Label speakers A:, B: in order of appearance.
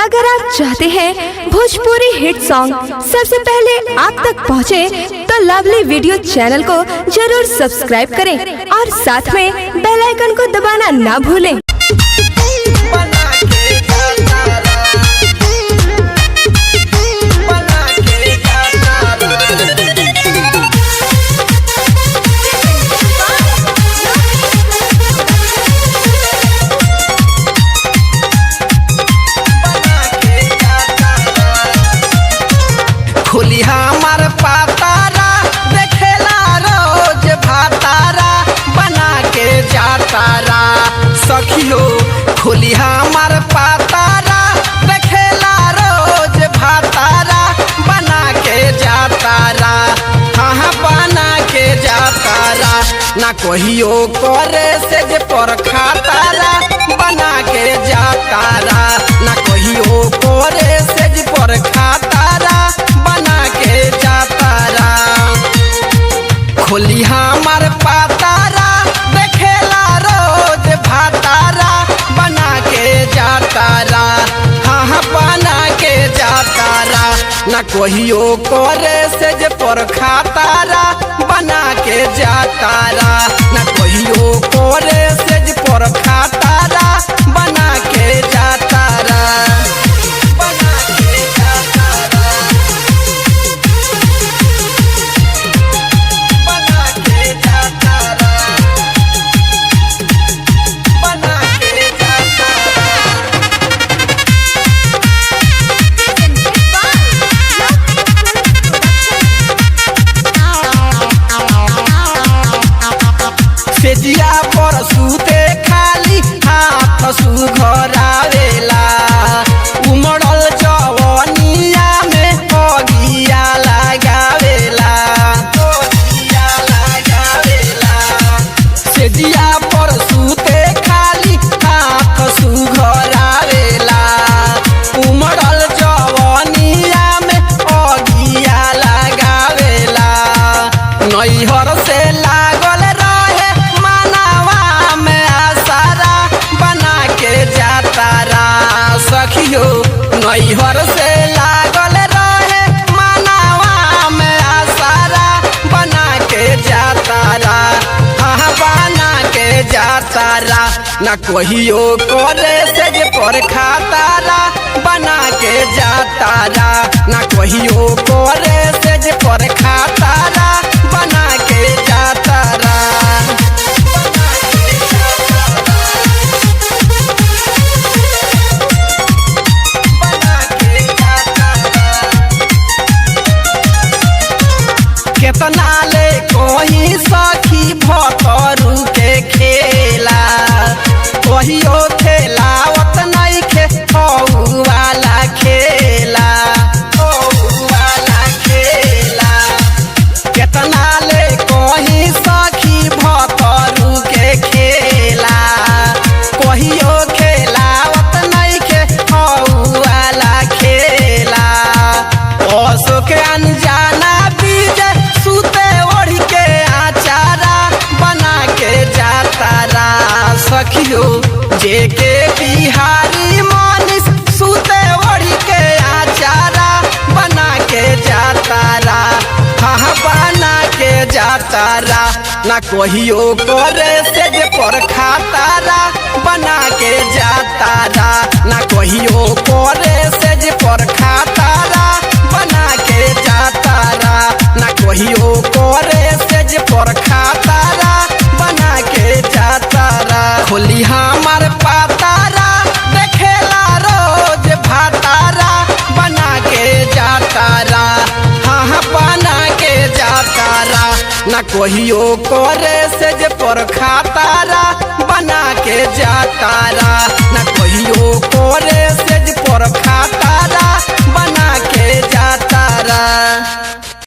A: अगर आप चाहते हैं भोजपुरी हिट सॉन्ग सबसे पहले आप तक पहुंचे, तो लवली वीडियो चैनल को जरूर सब्सक्राइब करें और साथ में बेल आइकन को दबाना ना भूलें।
B: खोली हमार पातारा देखेला रोज भातारा बना के जातारा सखियो। खोली हमार पातारा देखेला रोज भातारा बना के जातारा, हाँ बना के जातारा। ना कहियो करे से जे पर खातारा बना के जातारा, ना कहियो करे से जे पर खातारा बना के जातारा। खोली हमार पातारा देखेला रोज भातारा बना के जातारा, हाँ बना के जातारा। ना कहियो करे से जे पर खातारा बना के जातारा, ना कहियो करे से जे पर खातारा बना के जातारा। सेजिया पर सूते खाली हाथ सुघरावेला, उमड़ल जवनिया में अगिया लगावेला, अगिया लगावेला। सेजिया पर सूते खाली हाथ सुघरावेला, उमड़ल जवनिया में अगिया लगावेला। नैहर से लागल रहे मानवा में आसारा बना के जातारा सखियो। नैहर से लागल रहे मानवा में आसारा बना के जातारा, हाँ बना के जातारा। ना कहियो करे से जे पर खातारा बना के जातारा, ना कहियो करे से जे पर खातारा बना के जातारा। केतना ले कोई सखी भतरू के खेला, कहियो खेलावत नहीं खे वाला खेला, वाला खेला। केतना ले कोई सखी भतरू के खेला, कहियो खेलावत नहीं खे वाला खेला। अशोक अनजाना बीज सूते ओढ़ के आचारा बना के जातारा सखियो। जेके बिहारी मानिस सूते ओढ़ के आचारा बना के जातारा, हाँ बना के जातारा। ना कहियो करे से जे पर खातारा बना के जातारा, ना कहियो करे से जे पर खातारा बना के जातारा, ना कहियो करे से जे पर खातारा बना के जातारा। खोली हमार पातारा देखेला रोज भातारा बना के जातारा, हाँ बना के जातारा। ना कहियो करे से जे पर खातारा